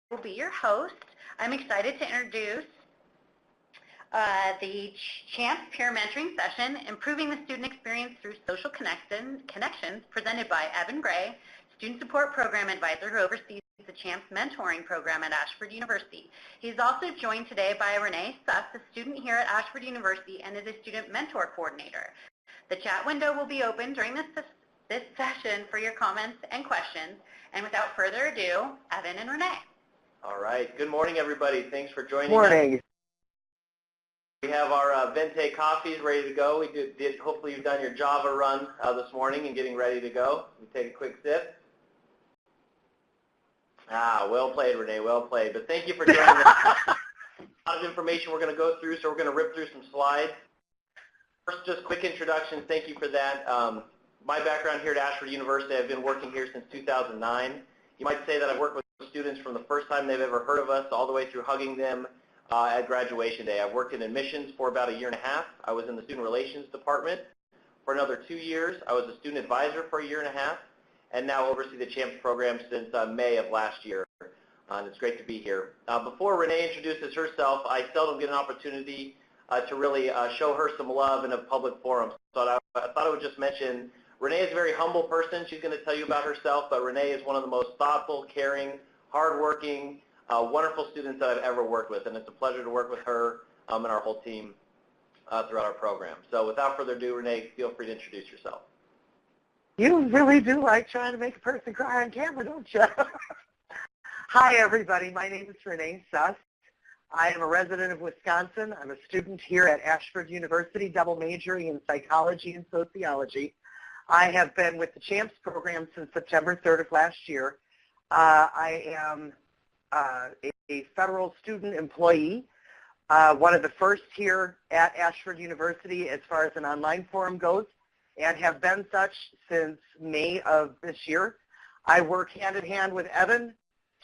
will be your host. I'm excited to introduce the CHAMPS Peer Mentoring Session, Improving the Student Experience Through Social Connections, presented by Evan Gray, Student Support Program Advisor who oversees the CHAMPS Mentoring Program at Ashford University. He's also joined today by Renee Sauce, a student here at Ashford University and is a Student Mentor Coordinator. The chat window will be open during this session for your comments and questions. And without further ado, Evan and Renee. All right. Good morning, everybody. Thanks for joining Morning. us. We have our mentee coffees ready to go. Hopefully you've done your Java run this morning and getting ready to go. We take a quick sip. Well played, Renee. Well played. But thank you for joining us. A lot of information we're going to go through, so we're going to rip through some slides. First, just quick introduction. Thank you for that. My background here at Ashford University, I've been working here since 2009. You might say that I've worked with students from the first time they've ever heard of us all the way through hugging them at graduation day. I've worked in admissions for about a year and a half. I was in the student relations department for another 2 years. I was a student advisor for a year and a half, and now oversee the CHAMPS program since May of last year. And it's great to be here. Before Renee introduces herself, I seldom get an opportunity to really show her some love in a public forum. So I thought I would just mention Renee is a very humble person. She's going to tell you about herself, but Renee is one of the most thoughtful, caring, hardworking, wonderful students that I've ever worked with, and it's a pleasure to work with her and our whole team throughout our program. So without further ado, Renee, feel free to introduce yourself. You really do like trying to make a person cry on camera, don't you? Hi, everybody. My name is Renee Sauce. I am a resident of Wisconsin. I'm a student here at Ashford University, double majoring in psychology and sociology. I have been with the CHAMPS program since September 3rd of last year. I am a federal student employee, one of the first here at Ashford University as far as an online forum goes, and have been such since May of this year. I work hand in hand with Evan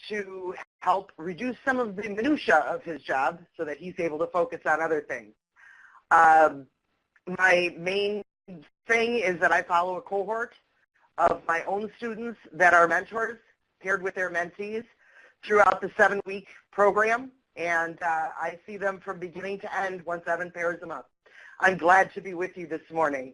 to help reduce some of the minutia of his job so that he's able to focus on other things. My main thing is that I follow a cohort of my own students that are mentors paired with their mentees throughout the 7-week program, and I see them from beginning to end once Evan pairs them up. I'm glad to be with you this morning.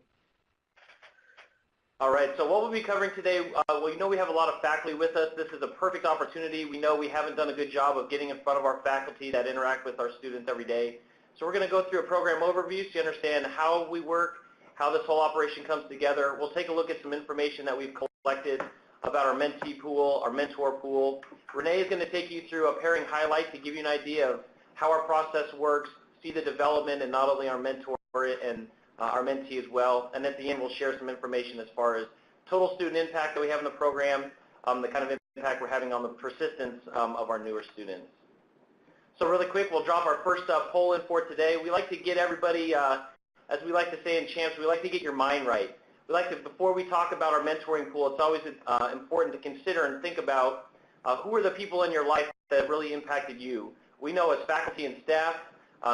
All right, so what we'll be covering today, well, you know we have a lot of faculty with us. This is a perfect opportunity. We know we haven't done a good job of getting in front of our faculty that interact with our students every day. So we're going to go through a program overview so you understand how we work, how this whole operation comes together. We'll take a look at some information that we've collected about our mentee pool, our mentor pool. Renee is going to take you through a pairing highlight to give you an idea of how our process works, see the development in not only our mentor and our mentee as well. And at the end, we'll share some information as far as total student impact that we have in the program, the kind of impact we're having on the persistence of our newer students. So really quick, we'll drop our first poll in for today. We like to get everybody, as we like to say in CHAMPS, we like to get your mind right. We like to, before we talk about our mentoring pool, it's always important to consider and think about who are the people in your life that have really impacted you. We know as faculty and staff,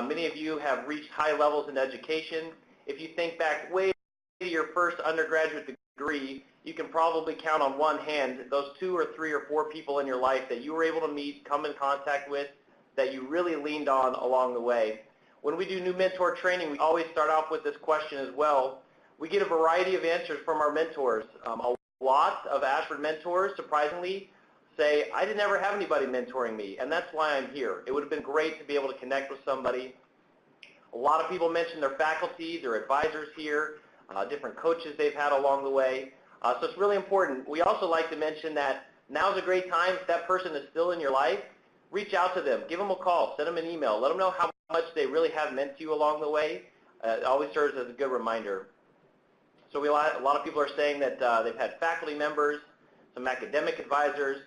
many of you have reached high levels in education. If you think back way to your first undergraduate degree, you can probably count on one hand those 2 or 3 or 4 people in your life that you were able to meet, come in contact with, that you really leaned on along the way. When we do new mentor training, we always start off with this question as well. We get a variety of answers from our mentors. A lot of Ashford mentors, surprisingly, say, I didn't ever have anybody mentoring me, and that's why I'm here. It would have been great to be able to connect with somebody. A lot of people mention their faculty, their advisors here, different coaches they've had along the way. So it's really important. We also like to mention that now's a great time. If that person is still in your life, reach out to them. Give them a call. Send them an email. Let them know how much they really have meant to you along the way. It always serves as a good reminder. So a lot of people are saying that they've had faculty members, some academic advisors.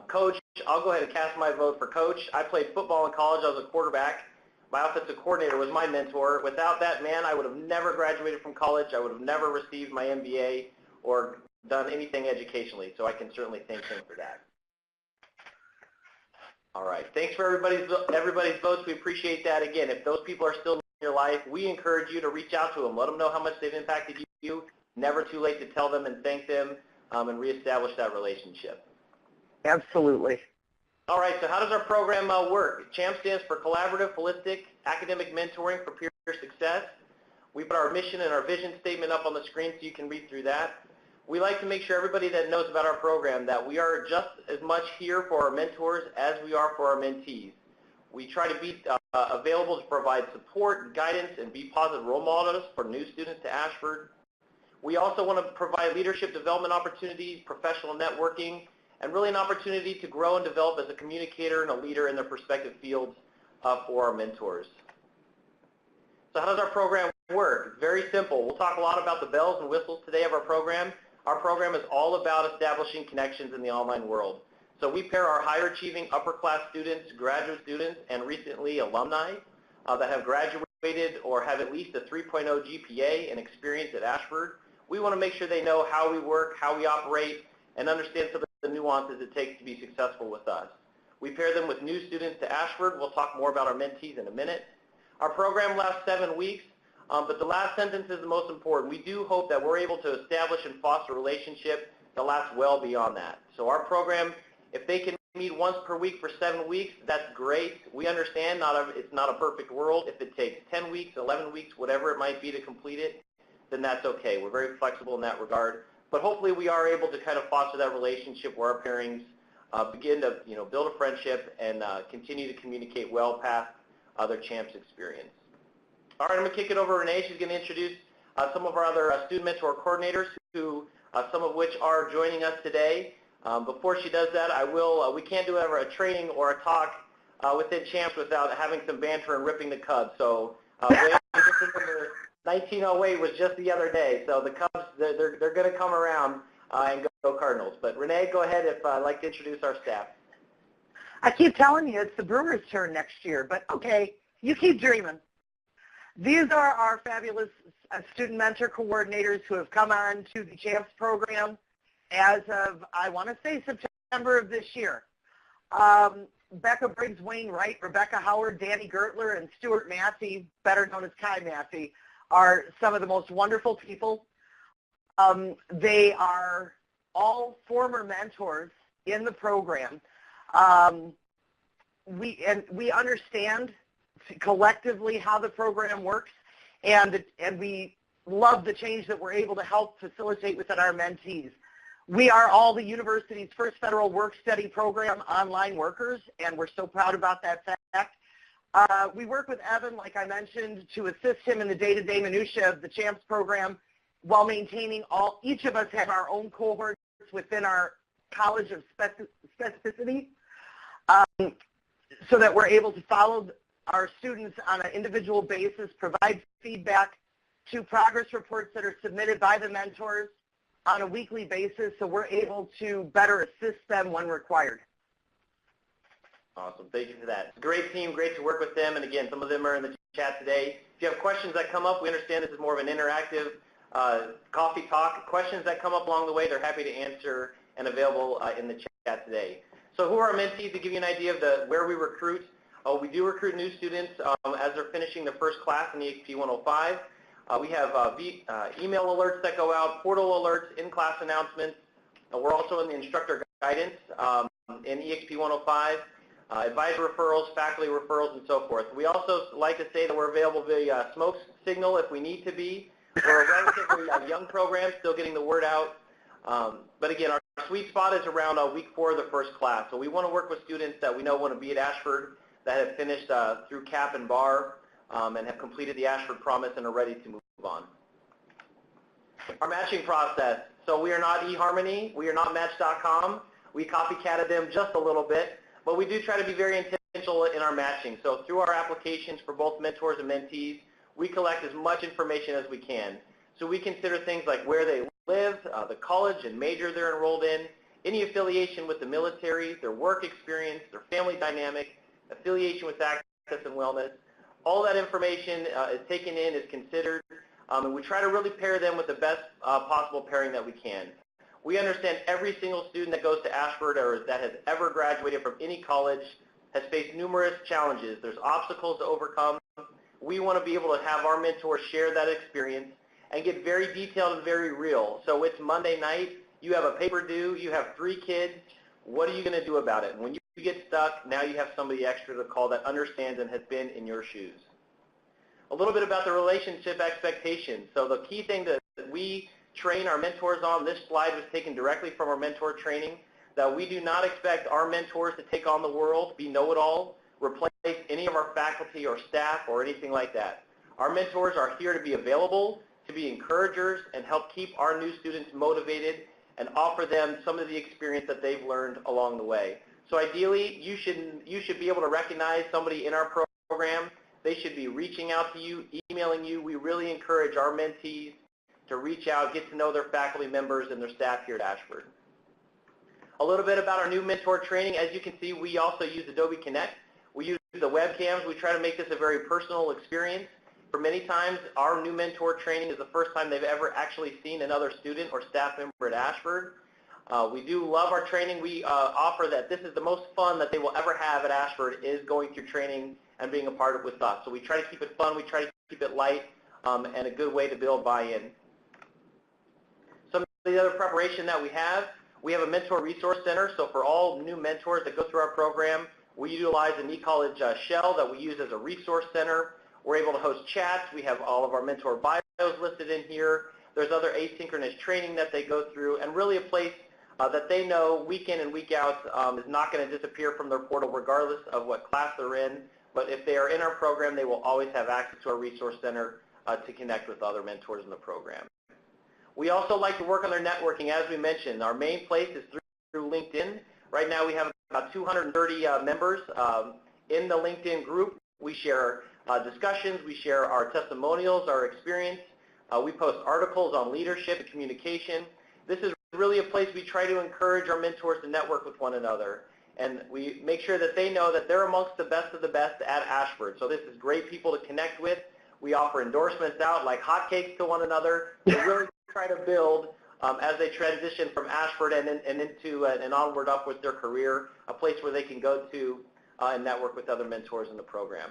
Coach, I'll go ahead and cast my vote for Coach. I played football in college. I was a quarterback. My offensive coordinator was my mentor. Without that man, I would have never graduated from college. I would have never received my MBA or done anything educationally. So I can certainly thank him for that. All right. Thanks for everybody's votes. We appreciate that. Again, if those people are still in your life, we encourage you to reach out to them. Let them know how much they've impacted you. Never too late to tell them and thank them and reestablish that relationship. Absolutely. All right, so how does our program work? CHAMPS stands for Collaborative, Holistic, Academic Mentoring for Peer Success. We put our mission and our vision statement up on the screen so you can read through that. We like to make sure everybody that knows about our program that we are just as much here for our mentors as we are for our mentees. We try to be available to provide support and guidance and be positive role models for new students to Ashford. We also want to provide leadership development opportunities, professional networking, and really an opportunity to grow and develop as a communicator and a leader in their respective fields for our mentors. So how does our program work? It's very simple. We'll talk a lot about the bells and whistles today of our program. Our program is all about establishing connections in the online world. So we pair our higher achieving upper class students, graduate students, and recently alumni that have graduated or have at least a 3.0 GPA and experience at Ashford. We want to make sure they know how we work, how we operate, and understand some of the nuances it takes to be successful with us. We pair them with new students to Ashford. We'll talk more about our mentees in a minute. Our program lasts 7 weeks, but the last sentence is the most important. We do hope that we're able to establish and foster a relationship that lasts well beyond that. So our program, if they can meet once per week for 7 weeks, that's great. We understand it's not a perfect world. If it takes 10 weeks, 11 weeks, whatever it might be to complete it, then that's okay. We're very flexible in that regard. But hopefully we are able to kind of foster that relationship where our pairings begin to build a friendship and continue to communicate well past their CHAMPS experience. All right, I'm going to kick it over to Renee. She's going to introduce some of our other student mentor coordinators, who some of which are joining us today. Before she does that, we can't do ever a training or a talk within CHAMPS without having some banter and ripping the Cubs. So just remember, 1908 was just the other day, so the Cubs, they're going to come around and go Cardinals. But Renee, go ahead if I'd like to introduce our staff. I keep telling you it's the Brewers' turn next year, but okay, you keep dreaming. These are our fabulous student mentor coordinators who have come on to the CHAMPS program as of, I want to say, September of this year. Becca Briggs Wainwright, Rebecca Howard, Danny Gertler, and Stuart Massey, better known as Kai Massey, are some of the most wonderful people. They are all former mentors in the program. We understand collectively how the program works, and we love the change that we're able to help facilitate within our mentees. We are all the university's first federal work-study program online workers, and we're so proud about that fact. We work with Evan, like I mentioned, to assist him in the day-to-day minutia of the CHAMPS program while maintaining each of us have our own cohorts within our College of Specificity so that we're able to follow our students on an individual basis, provide feedback to progress reports that are submitted by the mentors on a weekly basis so we're able to better assist them when required. Awesome. Thank you for that. Great team. Great to work with them. And again, some of them are in the chat today. If you have questions that come up, we understand this is more of an interactive coffee talk. Questions that come up along the way, they're happy to answer and available in the chat today. So who are our mentees? To give you an idea of where we recruit, we do recruit new students as they're finishing their first class in EXP 105. We have email alerts that go out, portal alerts, in-class announcements. We're also in the instructor guidance in EXP 105, advisor referrals, faculty referrals, and so forth. We also like to say that we're available via smoke signal if we need to be. We're a relatively young program, still getting the word out. But again, our sweet spot is around week 4 of the first class. So we want to work with students that we know want to be at Ashford, that have finished through CAP and BAR, and have completed the Ashford Promise and are ready to move on. Our matching process. So we are not eHarmony. We are not Match.com. We copycatted them just a little bit, but we do try to be very intentional in our matching. So through our applications for both mentors and mentees, we collect as much information as we can. So we consider things like where they live, the college and major they're enrolled in, any affiliation with the military, their work experience, their family dynamic, affiliation with access and wellness. All that information is taken in, is considered, and we try to really pair them with the best possible pairing that we can. We understand every single student that goes to Ashford or that has ever graduated from any college has faced numerous challenges. There's obstacles to overcome. We want to be able to have our mentors share that experience and get very detailed and very real. So it's Monday night, you have a paper due, you have 3 kids, what are you going to do about it? And when you get stuck, now you have somebody extra to call that understands and has been in your shoes. A little bit about the relationship expectations. So the key thing that we train our mentors on, this slide was taken directly from our mentor training, that we do not expect our mentors to take on the world, be know-it-all, replace any of our faculty or staff or anything like that. Our mentors are here to be available, to be encouragers, and help keep our new students motivated and offer them some of the experience that they've learned along the way. So ideally, you should be able to recognize somebody in our program. They should be reaching out to you, emailing you. We really encourage our mentees to reach out, get to know their faculty members and their staff here at Ashford. A little bit about our new mentor training. As you can see, we also use Adobe Connect. We use the webcams. We try to make this a very personal experience. For many times, our new mentor training is the first time they've ever actually seen another student or staff member at Ashford. We do love our training. We offer that this is the most fun that they will ever have at Ashford is going through training and being a part of it with us. So we try to keep it fun. We try to keep it light and a good way to build buy-in. Some of the other preparation that we have a mentor resource center. So for all new mentors that go through our program, we utilize an eCollege shell that we use as a resource center. We're able to host chats. We have all of our mentor bios listed in here. There's other asynchronous training that they go through, and really a place that they know week in and week out is not going to disappear from their portal regardless of what class they're in. But if they are in our program, they will always have access to our resource center to connect with other mentors in the program. We also like to work on their networking. As we mentioned, our main place is through LinkedIn. Right now we have about 230 members in the LinkedIn group. We share discussions, we share our testimonials, our experience. We post articles on leadership and communication. This is really a place we try to encourage our mentors to network with one another. And we make sure that they know that they're amongst the best of the best at Ashford. So this is great people to connect with. We offer endorsements out like hotcakes to one another to really try to build as they transition from Ashford and into and onward up with their career, a place where they can go to and network with other mentors in the program.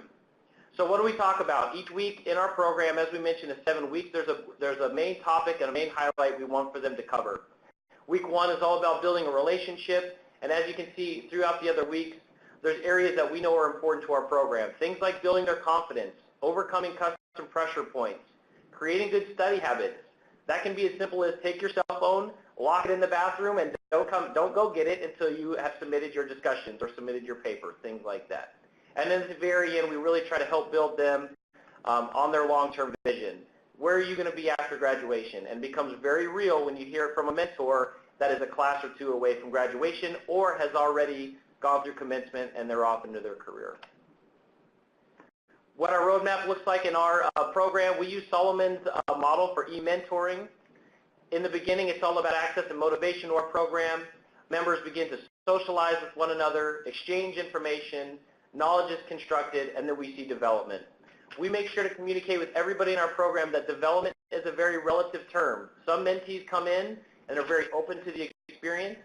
So what do we talk about? Each week in our program, as we mentioned, is 7 weeks. There's a main topic and a main highlight we want for them to cover. Week 1 is all about building a relationship, and as you can see throughout the other weeks, there's areas that we know are important to our program. Things like building their confidence, overcoming custom pressure points, creating good study habits. That can be as simple as take your cell phone, lock it in the bathroom, and don't go get it until you have submitted your discussions or submitted your paper, things like that. And then at the very end, we really try to help build them on their long-term vision. Where are you going to be after graduation? And it becomes very real when you hear it from a mentor that is a class or two away from graduation or has already gone through commencement and they're off into their career. What our roadmap looks like in our program, we use Solomon's model for e-mentoring. In the beginning, it's all about access and motivation to our program. Members begin to socialize with one another, exchange information, knowledge is constructed, and then we see development. We make sure to communicate with everybody in our program that development is a very relative term. Some mentees come in and are very open to the experience.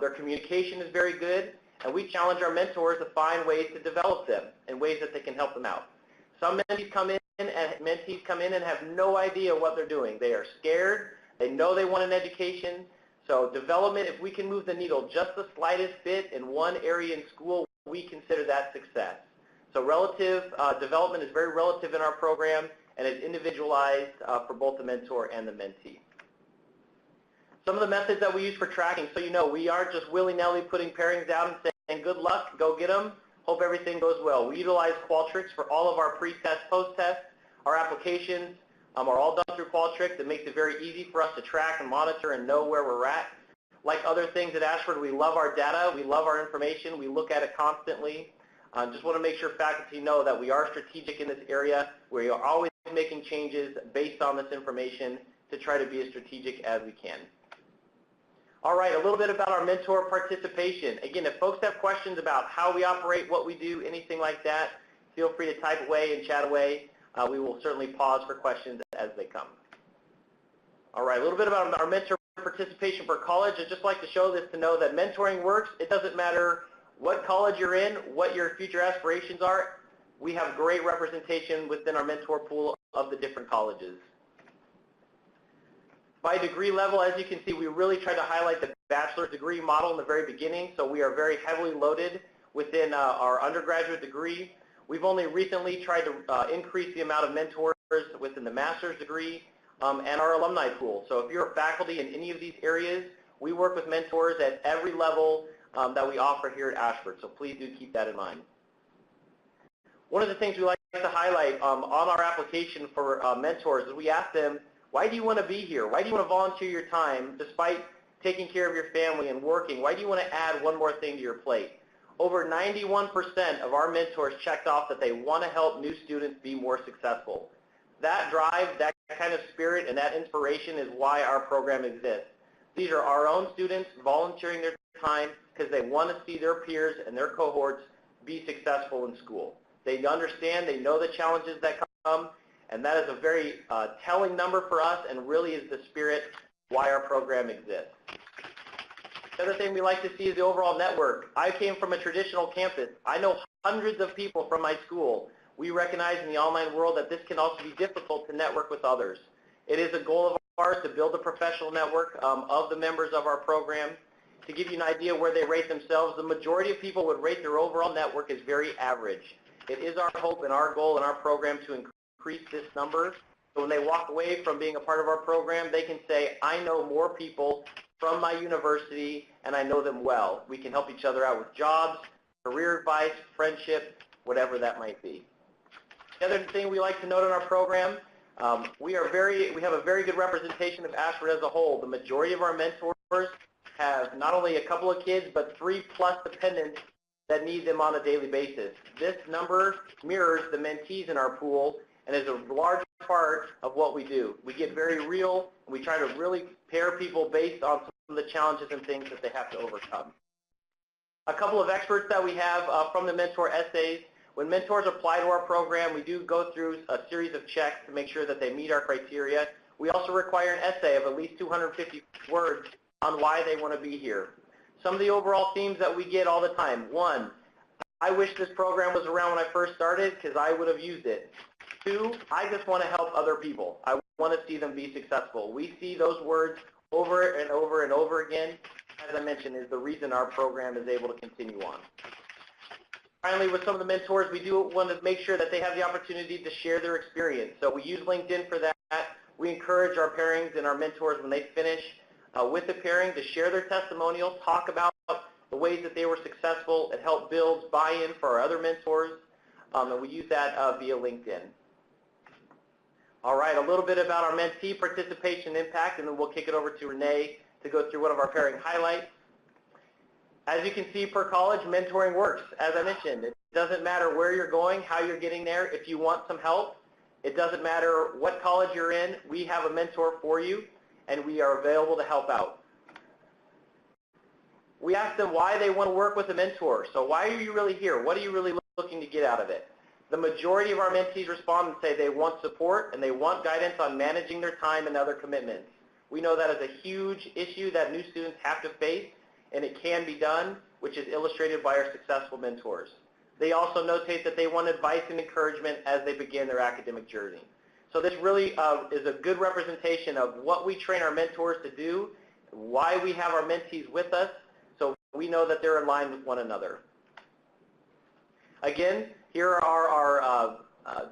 Their communication is very good, and we challenge our mentors to find ways to develop them in ways that they can help them out. Some mentees come in and have no idea what they're doing. They are scared. They know they want an education. So development, if we can move the needle just the slightest bit in one area in school, we consider that success. So relative development is very relative in our program, and it's individualized for both the mentor and the mentee. Some of the methods that we use for tracking, so you know, we aren't just willy-nilly putting pairings out and saying, good luck, go get them, hope everything goes well. We utilize Qualtrics for all of our pre-test, post-test. Our applications are all done through Qualtrics. It makes it very easy for us to track and monitor and know where we're at. Like other things at Ashford, we love our data, we love our information, we look at it constantly. Just want to make sure faculty know that we are strategic in this area. We are always making changes based on this information to try to be as strategic as we can. All right, a little bit about our mentor participation. Again, if folks have questions about how we operate, what we do, anything like that, feel free to type away and chat away. We will certainly pause for questions as they come. All right, a little bit about our mentor participation for college. I'd just like to show this to know that mentoring works. It doesn't matter what college you're in, what your future aspirations are. We have great representation within our mentor pool of the different colleges. By degree level, as you can see, we really try to highlight the bachelor's degree model in the very beginning, so we are very heavily loaded within our undergraduate degree. We've only recently tried to increase the amount of mentors within the master's degree and our alumni pool. So if you're a faculty in any of these areas, we work with mentors at every level that we offer here at Ashford, so please do keep that in mind. One of the things we like to highlight on our application for mentors is we ask them, why do you want to be here? Why do you want to volunteer your time despite taking care of your family and working? Why do you want to add one more thing to your plate? Over 91% of our mentors checked off that they want to help new students be more successful. That drive, that kind of spirit, and that inspiration is why our program exists. These are our own students volunteering their time because they want to see their peers and their cohorts be successful in school. They understand, they know the challenges that come, and that is a very telling number for us and really is the spirit why our program exists. The other thing we like to see is the overall network. I came from a traditional campus. I know hundreds of people from my school. We recognize in the online world that this can also be difficult to network with others. It is a goal of ours to build a professional network of the members of our program. To give you an idea where they rate themselves, the majority of people would rate their overall network as very average. It is our hope and our goal in our program to increase this number. So when they walk away from being a part of our program, they can say, I know more people from my university and I know them well. We can help each other out with jobs, career advice, friendship, whatever that might be. The other thing we like to note in our program, we have a very good representation of Ashford as a whole. The majority of our mentors have not only a couple of kids, but 3+ dependents that need them on a daily basis. This number mirrors the mentees in our pool and is a large part of what we do. We get very real, and we try to really pair people based on some of the challenges and things that they have to overcome. A couple of experts that we have from the mentor essays. When mentors apply to our program, we do go through a series of checks to make sure that they meet our criteria. We also require an essay of at least 250 words on why they want to be here. Some of the overall themes that we get all the time. 1, I wish this program was around when I first started because I would have used it. 2, I just want to help other people. I want to see them be successful. We see those words over and over and over again. As I mentioned, is the reason our program is able to continue on. Finally, with some of the mentors, we do want to make sure that they have the opportunity to share their experience. So we use LinkedIn for that. We encourage our pairings and our mentors when they finish with the pairing to share their testimonial, talk about the ways that they were successful, and help build buy-in for our other mentors. And we use that via LinkedIn. All right, a little bit about our mentee participation impact, and then we'll kick it over to Renee to go through one of our pairing highlights. As you can see, per college, mentoring works. As I mentioned, it doesn't matter where you're going, how you're getting there. If you want some help, it doesn't matter what college you're in. We have a mentor for you, and we are available to help out. We ask them why they want to work with a mentor. So why are you really here? What are you really looking to get out of it? The majority of our mentees respond and say they want support and they want guidance on managing their time and other commitments. We know that is a huge issue that new students have to face, and it can be done, which is illustrated by our successful mentors. They also notate that they want advice and encouragement as they begin their academic journey. So this really is a good representation of what we train our mentors to do, why we have our mentees with us, so we know that they're in line with one another. Again, here are our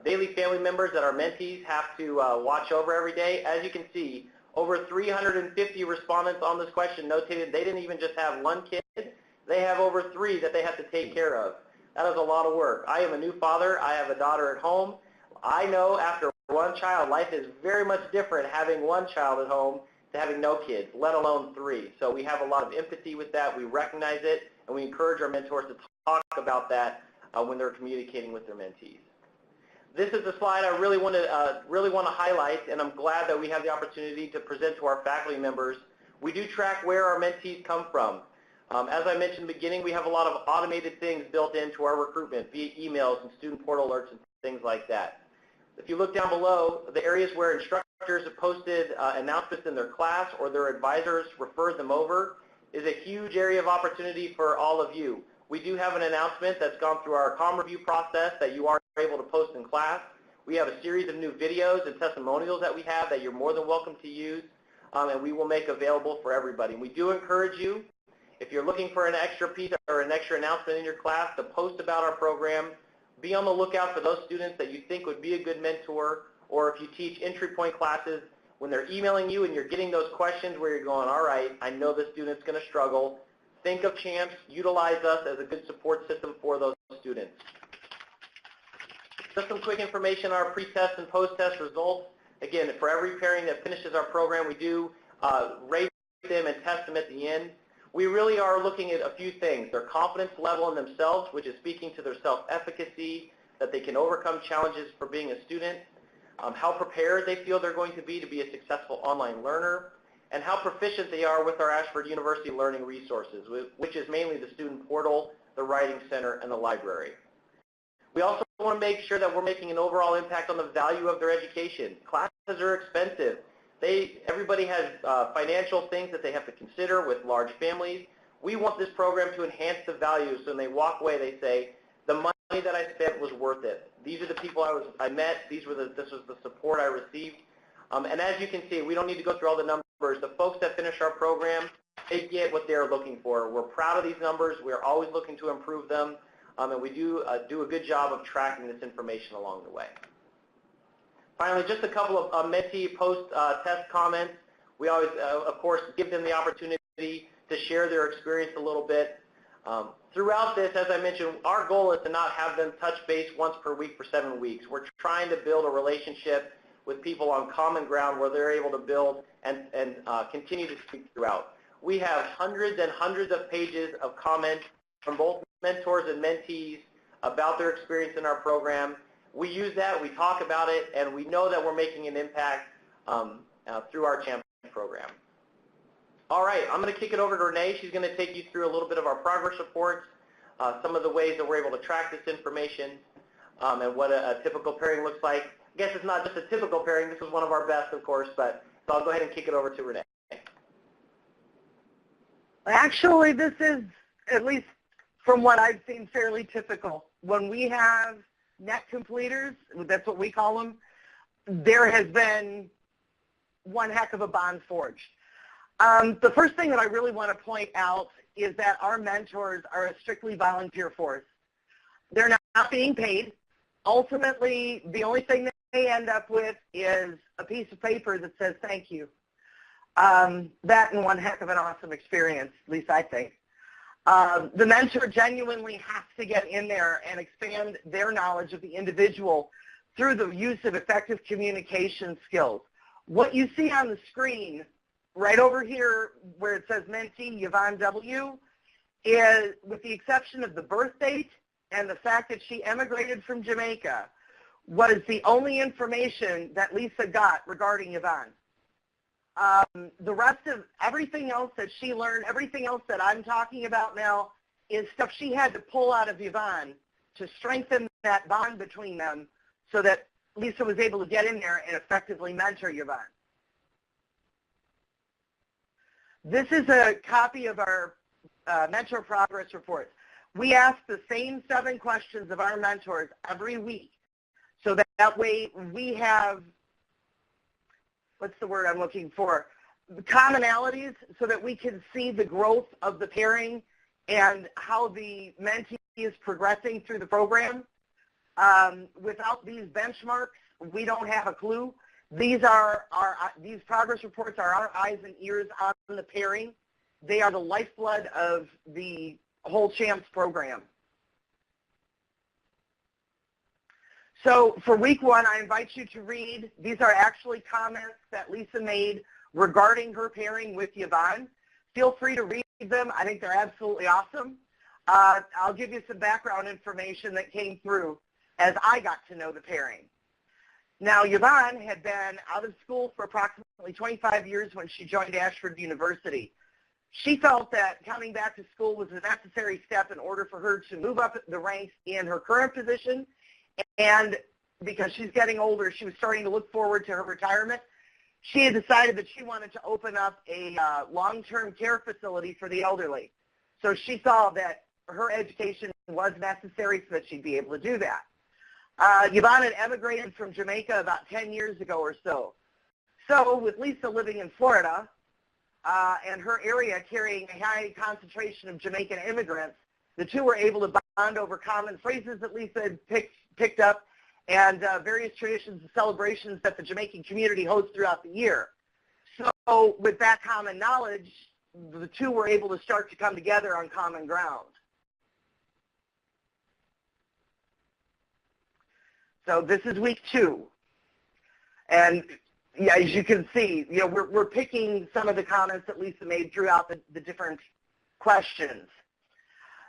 daily family members that our mentees have to watch over every day. As you can see, over 350 respondents on this question notated they didn't even just have one kid, they have over 3 that they have to take care of. That is a lot of work. I am a new father. I have a daughter at home. I know after one child, life is very much different having one child at home to having no kids, let alone 3. So we have a lot of empathy with that. We recognize it, and we encourage our mentors to talk about that when they're communicating with their mentees. This is a slide I really want to highlight, and I'm glad that we have the opportunity to present to our faculty members. We do track where our mentees come from. As I mentioned in the beginning, we have a lot of automated things built into our recruitment via emails and student portal alerts and things like that. If you look down below, the areas where instructors have posted announcements in their class or their advisors referred them over is a huge area of opportunity for all of you. We do have an announcement that's gone through our comm review process that you are able to post in class. We have a series of new videos and testimonials that we have that you're more than welcome to use. and we will make available for everybody. And we do encourage you, if you're looking for an extra piece or an extra announcement in your class, to post about our program. Be on the lookout for those students that you think would be a good mentor, or if you teach entry point classes, when they're emailing you and you're getting those questions where you're going, all right, I know this student's going to struggle, think of CHAMPS, utilize us as a good support system for those students. Just some quick information on our pre-test and post-test results. Again, for every pairing that finishes our program, we do rate them and test them at the end. We really are looking at a few things. Their confidence level in themselves, which is speaking to their self-efficacy, that they can overcome challenges for being a student, how prepared they feel they're going to be a successful online learner, and how proficient they are with our Ashford University learning resources, which is mainly the student portal, the writing center, and the library. We also want to make sure that we're making an overall impact on the value of their education. Classes are expensive. Everybody has financial things that they have to consider with large families. We want this program to enhance the value, so when they walk away, they say, the money that I spent was worth it. These are the people I met. This was the support I received. And as you can see, we don't need to go through all the numbers. The folks that finish our program, they get what they're looking for. We're proud of these numbers. We're always looking to improve them. And we do a good job of tracking this information along the way. Finally, just a couple of mentee post-test comments. We always, of course, give them the opportunity to share their experience a little bit. Throughout this, as I mentioned, our goal is to not have them touch base once per week for 7 weeks. We're trying to build a relationship with people on common ground where they're able to build and continue to speak throughout. We have hundreds and hundreds of pages of comments from both mentors and mentees about their experience in our program. We use that, we talk about it, and we know that we're making an impact through our CHAMPS program. All right, I'm going to kick it over to Renee. She's going to take you through a little bit of our progress reports, some of the ways that we're able to track this information, and what a typical pairing looks like. I guess it's not just a typical pairing. This was one of our best, of course, but so I'll go ahead and kick it over to Renee. Actually, this is, at least from what I've seen, fairly typical. When we have net completers, that's what we call them, there has been one heck of a bond forged. The first thing that I really want to point out is that our mentors are a strictly volunteer force. They're not being paid. Ultimately, the only thing that they end up with is a piece of paper that says thank you. That and one heck of an awesome experience, at least I think. The mentor genuinely has to get in there and expand their knowledge of the individual through the use of effective communication skills. What you see on the screen right over here where it says mentee Yvonne W. is, with the exception of the birth date and the fact that she emigrated from Jamaica, was the only information that Lisa got regarding Yvonne. The rest of everything else that she learned, everything else that I'm talking about now, is stuff she had to pull out of Yvonne to strengthen that bond between them so that Lisa was able to get in there and effectively mentor Yvonne. This is a copy of our Metroproperest Report. We ask the same 7 questions of our mentors every week, so that way we have, what's the word I'm looking for, commonalities, so that we can see the growth of the pairing and how the mentee is progressing through the program. Without these benchmarks, we don't have a clue. These progress reports are our eyes and ears on the pairing. They are the lifeblood of the whole CHAMPS program. So for week 1, I invite you to read. These are actually comments that Lisa made regarding her pairing with Yvonne. Feel free to read them. I think they're absolutely awesome. I'll give you some background information that came through as I got to know the pairing. Now, Yvonne had been out of school for approximately 25 years when she joined Ashford University. She felt that coming back to school was a necessary step in order for her to move up the ranks in her current position, and because she's getting older, she was starting to look forward to her retirement. She had decided that she wanted to open up a long-term care facility for the elderly. So she saw that her education was necessary so that she'd be able to do that. Yvonne had emigrated from Jamaica about 10 years ago or so. So with Lisa living in Florida and her area carrying a high concentration of Jamaican immigrants, the two were able to bond over common phrases that Lisa had picked up and various traditions and celebrations that the Jamaican community hosts throughout the year. So with that common knowledge, the two were able to start to come together on common ground. So this is week 2. And yeah, as you can see, we're picking some of the comments that Lisa made throughout the different questions.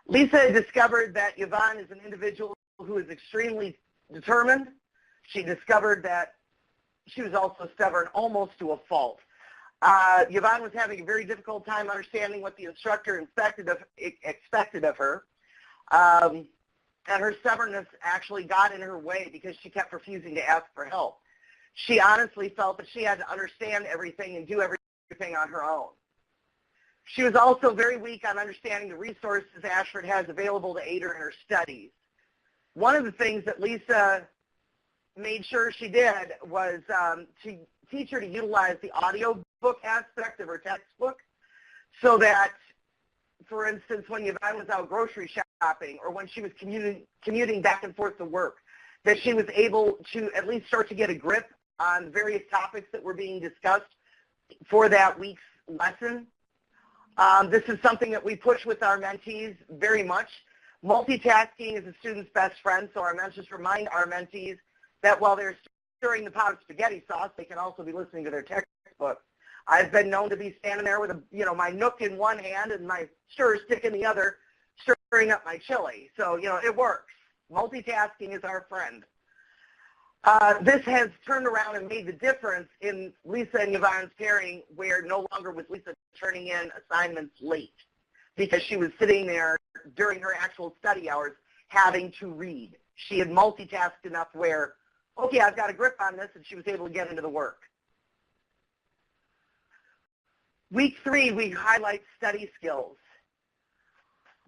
Lisa discovered that Yvonne is an individual who is extremely determined. She discovered that she was also stubborn almost to a fault. Yvonne was having a very difficult time understanding what the instructor expected of her. And her stubbornness actually got in her way because she kept refusing to ask for help. She honestly felt that she had to understand everything and do everything on her own. She was also very weak on understanding the resources Ashford has available to aid her in her studies. One of the things that Lisa made sure she did was to teach her to utilize the audio book aspect of her textbook so that, for instance, when Yvonne was out grocery shopping or when she was commuting back and forth to work, that she was able to at least start to get a grip on various topics that were being discussed for that week's lesson. This is something that we push with our mentees very much. Multitasking is a student's best friend, so our mentors remind our mentees that while they're stirring the pot of spaghetti sauce, they can also be listening to their textbook. I've been known to be standing there with my Nook in one hand and my stir stick in the other, stirring up my chili. So, it works. Multitasking is our friend. This has turned around and made the difference in Lisa and Yvonne's pairing, where no longer was Lisa turning in assignments late because she was sitting there during her actual study hours having to read. She had multitasked enough where, okay, I've got a grip on this, and she was able to get into the work. Week 3, we highlight study skills.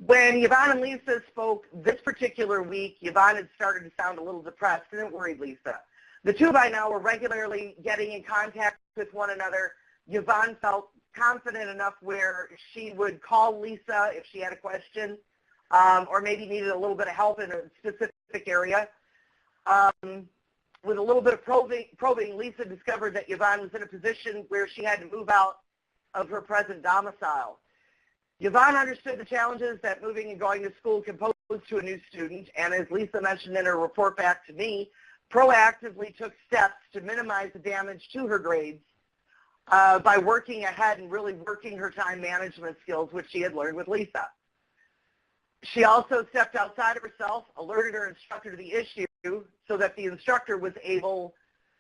When Yvonne and Lisa spoke this particular week, Yvonne had started to sound a little depressed, and it worried Lisa. The two by now were regularly getting in contact with one another. Yvonne felt confident enough where she would call Lisa if she had a question or maybe needed a little bit of help in a specific area. With a little bit of probing, Lisa discovered that Yvonne was in a position where she had to move out of her present domicile. Yvonne understood the challenges that moving and going to school can pose to a new student, and as Lisa mentioned in her report back to me, proactively took steps to minimize the damage to her grades by working ahead and really working her time management skills, which she had learned with Lisa. She also stepped outside of herself, alerted her instructor to the issue so that the instructor was able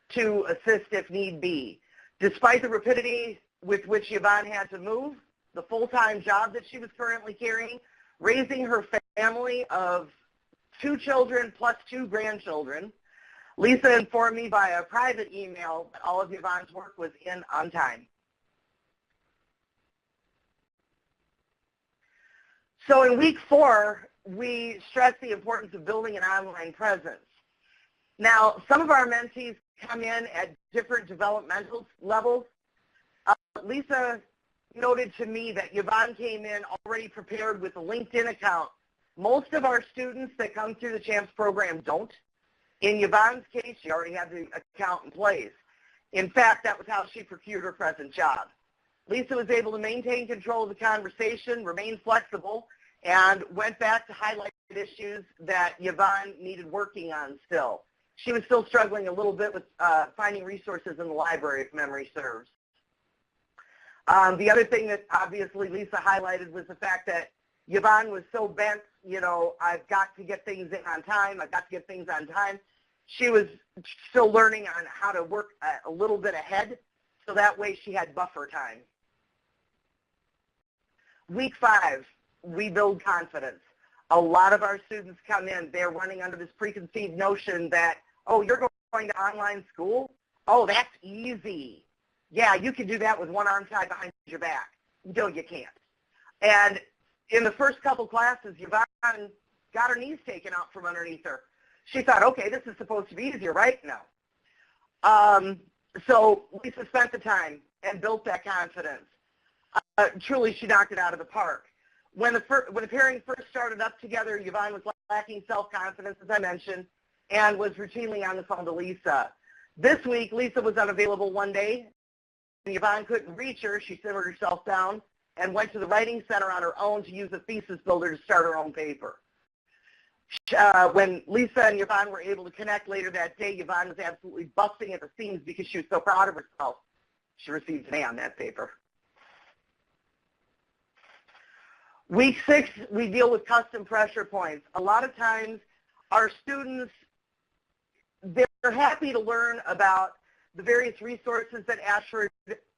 to assist if need be. Despite the rapidity with which Yvonne had to move, the full-time job that she was currently carrying, raising her family of 2 children plus 2 grandchildren, Lisa informed me via a private email that all of Yvonne's work was in on time. So in week 4, we stressed the importance of building an online presence. Now, some of our mentees come in at different developmental levels. Lisa noted to me that Yvonne came in already prepared with a LinkedIn account. Most of our students that come through the CHAMPS program don't. In Yvonne's case, she already had the account in place. In fact, that was how she procured her present job. Lisa was able to maintain control of the conversation, remain flexible, and went back to highlight issues that Yvonne needed working on still. She was still struggling a little bit with finding resources in the library, if memory serves. The other thing that obviously Lisa highlighted was the fact that Yvonne was so bent, I've got to get things in on time, I've got to get things on time. She was still learning on how to work a little bit ahead, so that way she had buffer time. Week 5, we build confidence. A lot of our students come in, they're running under this preconceived notion that, oh, you're going to online school? Oh, that's easy. Yeah, you can do that with one arm tied behind your back. No, you can't. And in the first couple classes, Yvonne got her knees taken out from underneath her. She thought, okay, this is supposed to be easier, right? No. So Lisa spent the time and built that confidence. Truly, she knocked it out of the park. When the pairing first started up together, Yvonne was lacking self-confidence, as I mentioned, and was routinely on the phone to Lisa. This week, Lisa was unavailable one day. Yvonne couldn't reach her. She simmered herself down and went to the writing center on her own to use a thesis builder to start her own paper. When Lisa and Yvonne were able to connect later that day, Yvonne was absolutely busting at the seams because she was so proud of herself. She received an A on that paper. Week 6, we deal with custom pressure points. A lot of times, our students, they're happy to learn about the various resources that Ashford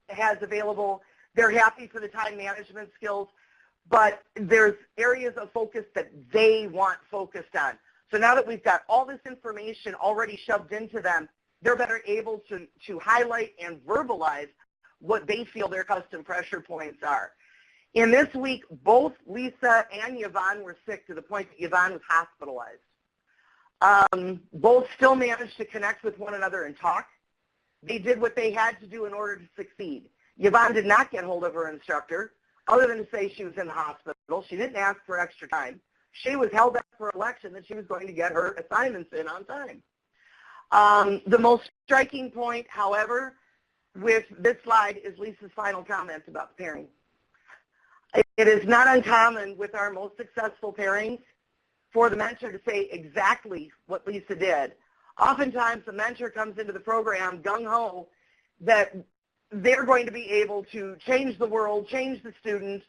has available. They're happy for the time management skills, but there's areas of focus that they want focused on. So now that we've got all this information already shoved into them, they're better able to highlight and verbalize what they feel their custom pressure points are. In this week, both Lisa and Yvonne were sick to the point that Yvonne was hospitalized. Both still managed to connect with one another and talk. They did what they had to do in order to succeed. Yvonne did not get hold of her instructor, other than to say she was in the hospital. She didn't ask for extra time. She was held up for election that she was going to get her assignments in on time. The most striking point, however, with this slide is Lisa's final comment about the pairing. It is not uncommon with our most successful pairings for the mentor to say exactly what Lisa did. Oftentimes, the mentor comes into the program gung-ho that they're going to be able to change the world, change the student,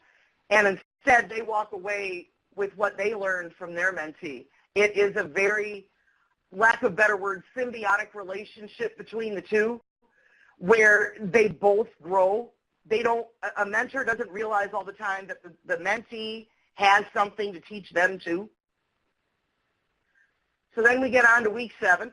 and instead they walk away with what they learned from their mentee. It is a very, lack of better word, symbiotic relationship between the two where they both grow. A mentor doesn't realize all the time that the mentee has something to teach them too. So then we get on to week 7,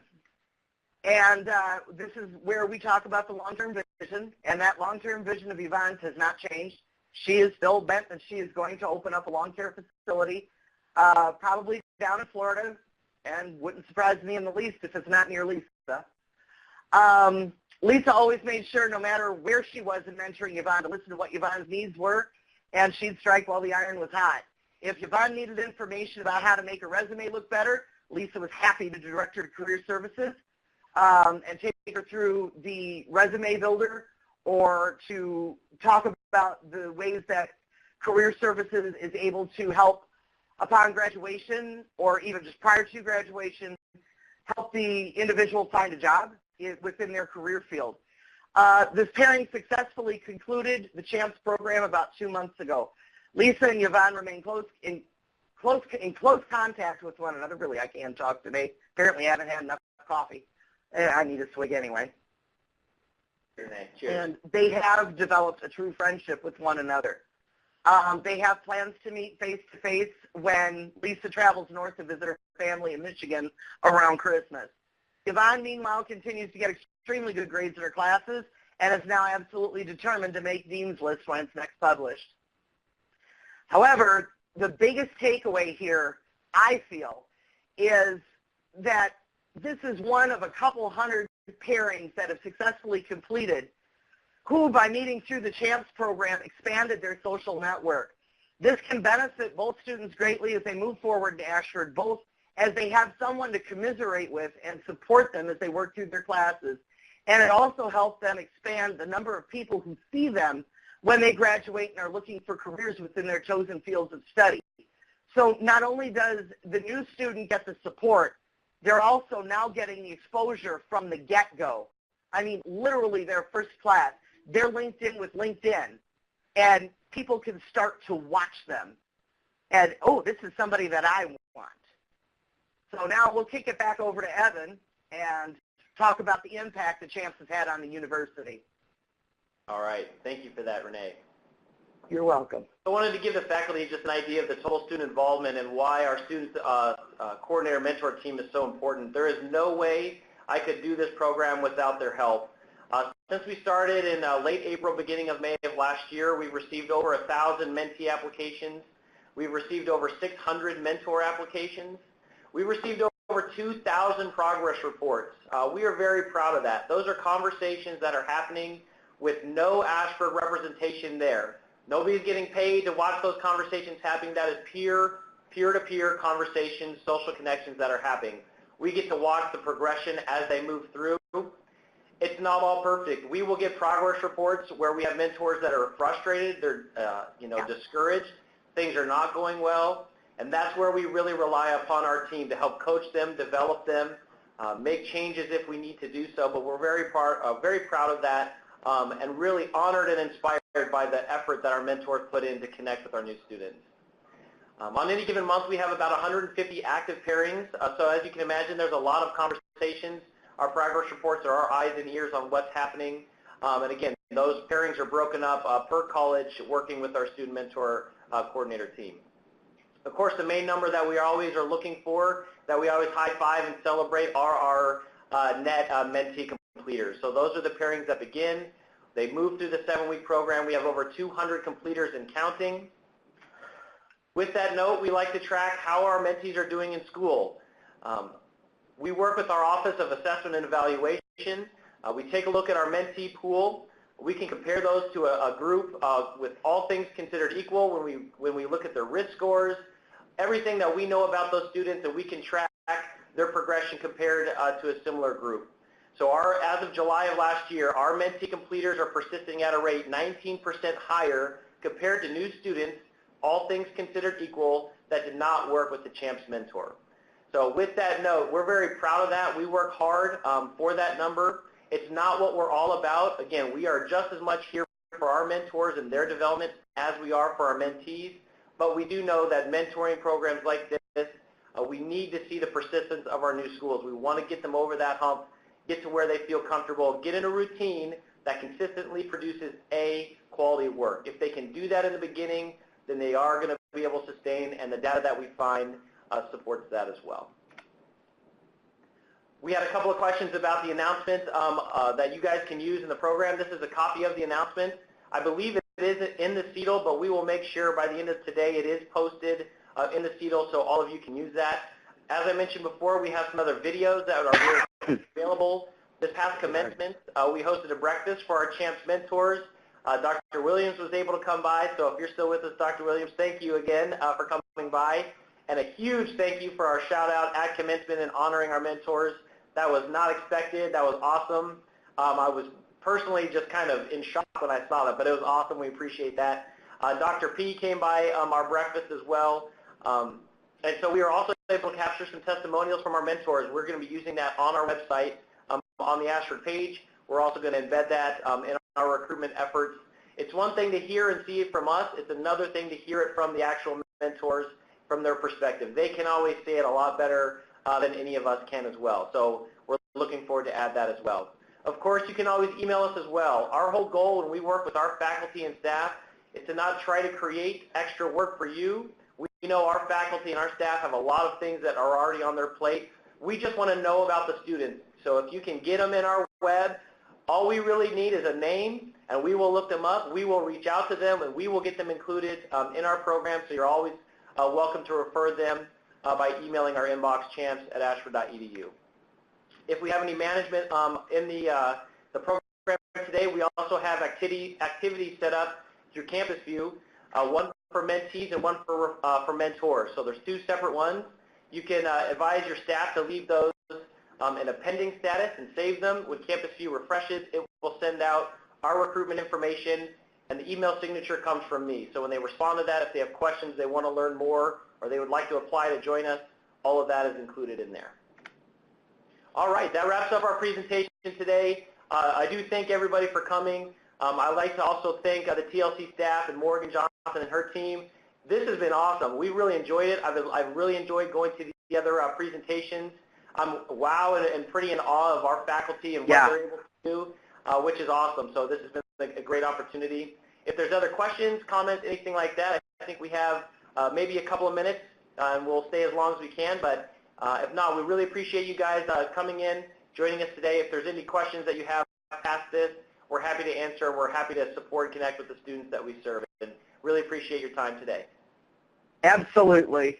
and this is where we talk about the long-term vision, and that long-term vision of Yvonne's has not changed. She is still bent that she is going to open up a long care facility, probably down in Florida, and wouldn't surprise me in the least if it's not near Lisa. Lisa always made sure, no matter where she was in mentoring Yvonne, to listen to what Yvonne's needs were, and she'd strike while the iron was hot. If Yvonne needed information about how to make a resume look better, Lisa was happy to direct her to Career Services and take her through the resume builder, or to talk about the ways that Career Services is able to help upon graduation, or even just prior to graduation, help the individual find a job within their career field. This pairing successfully concluded the CHAMPS program about 2 months ago. Lisa and Yvonne remain in close contact with one another. Really, I can't talk today. Apparently, I haven't had enough coffee. I need a swig anyway. Cheers. And they have developed a true friendship with one another. They have plans to meet face-to-face when Lisa travels north to visit her family in Michigan around Christmas. Yvonne, meanwhile, continues to get extremely good grades in her classes and is now absolutely determined to make Dean's List when it's next published. However, the biggest takeaway here, I feel, is that this is one of a couple hundred pairings that have successfully completed who, by meeting through the CHAMPS program, expanded their social network. This can benefit both students greatly as they move forward to Ashford, both as they have someone to commiserate with and support them as they work through their classes. And it also helps them expand the number of people who see them when they graduate and are looking for careers within their chosen fields of study. So not only does the new student get the support, they're also now getting the exposure from the get-go. I mean, literally their first class. They're linked in with LinkedIn, and people can start to watch them. And, oh, this is somebody that I want. So now we'll kick it back over to Evan and talk about the impact that CHAMPS has had on the university. All right. Thank you for that, Renee. You're welcome. I wanted to give the faculty just an idea of the total student involvement and why our student coordinator mentor team is so important. There is no way I could do this program without their help. Since we started in late April, beginning of May of last year, we've received over 1,000 mentee applications. We've received over 600 mentor applications. We've received over over 2,000 progress reports. We are very proud of that. Those are conversations that are happening with no Ashford representation there. Nobody's getting paid to watch those conversations happening. That is peer-to-peer conversations, social connections that are happening. We get to watch the progression as they move through. It's not all perfect. We will get progress reports where we have mentors that are frustrated, they're discouraged, things are not going well, and that's where we really rely upon our team to help coach them, develop them, make changes if we need to do so. But we're very proud of that, and really honored and inspired by the effort that our mentors put in to connect with our new students. On any given month, we have about 150 active pairings. So as you can imagine, there's a lot of conversations. Our progress reports are our eyes and ears on what's happening. And again, those pairings are broken up per college, working with our student mentor coordinator team. Of course, the main number that we always are looking for, that we always high five and celebrate, are our net mentee completers. So those are the pairings that begin. They move through the 7-week program. We have over 200 completers and counting. With that note, we like to track how our mentees are doing in school. We work with our Office of Assessment and Evaluation. We take a look at our mentee pool. We can compare those to a group with all things considered equal when we look at their risk scores, everything that we know about those students, and we can track their progression compared to a similar group. So as of July of last year, our mentee completers are persisting at a rate 19% higher compared to new students, all things considered equal, that did not work with the CHAMPS mentor. So with that note, we're very proud of that. We work hard for that number. It's not what we're all about. Again, we are just as much here for our mentors and their development as we are for our mentees, but we do know that mentoring programs like this, we need to see the persistence of our new schools. We want to get them over that hump, get to where they feel comfortable, get in a routine that consistently produces quality work. If they can do that in the beginning, then they are going to be able to sustain, and the data that we find supports that as well. We had a couple of questions about the announcement that you guys can use in the program. This is a copy of the announcement. I believe it is in the CETL, but we will make sure by the end of today it is posted in the CETL so all of you can use that. As I mentioned before, we have some other videos that are available. This past commencement, we hosted a breakfast for our CHAMPS mentors. Dr. Williams was able to come by, so if you're still with us, Dr. Williams, thank you again for coming by. And a huge thank you for our shout out at commencement and honoring our mentors. That was not expected. That was awesome. I was personally just kind of in shock when I saw that, but it was awesome. We appreciate that. Dr. P came by our breakfast as well. And so we are also able to capture some testimonials from our mentors. We're going to be using that on our website on the Ashford page. We're also going to embed that in our recruitment efforts. It's one thing to hear and see it from us. It's another thing to hear it from the actual mentors, from their perspective. They can always say it a lot better than any of us can as well. So we're looking forward to add that as well. Of course, you can always email us as well. Our whole goal when we work with our faculty and staff is to not try to create extra work for you. We know our faculty and our staff have a lot of things that are already on their plate. We just want to know about the students. So if you can get them in our web, all we really need is a name, and we will look them up. We will reach out to them, and we will get them included in our program. So you're always welcome to refer them by emailing our inbox, champs@ashford.edu. If we have any management in the program today, we also have activities set up through Campus View, one for mentees and one for mentors. So there's two separate ones. You can advise your staff to leave those in a pending status and save them. When Campus View refreshes, it will send out our recruitment information, and the email signature comes from me. So when they respond to that, if they have questions, they want to learn more, or they would like to apply to join us, all of that is included in there. All right, that wraps up our presentation today. I do thank everybody for coming. I'd like to also thank the TLC staff and Morgan Johnson and her team. This has been awesome. We really enjoyed it. I've really enjoyed going to the other presentations. I'm wowed and pretty in awe of our faculty and what they're able to do, which is awesome. So this has been a great opportunity. If there's other questions, comments, anything like that, I think we have maybe a couple of minutes, and we'll stay as long as we can. But if not, we really appreciate you guys coming in, joining us today. If there's any questions that you have past this, we're happy to answer. We're happy to support and connect with the students that we serve, and really appreciate your time today. Absolutely.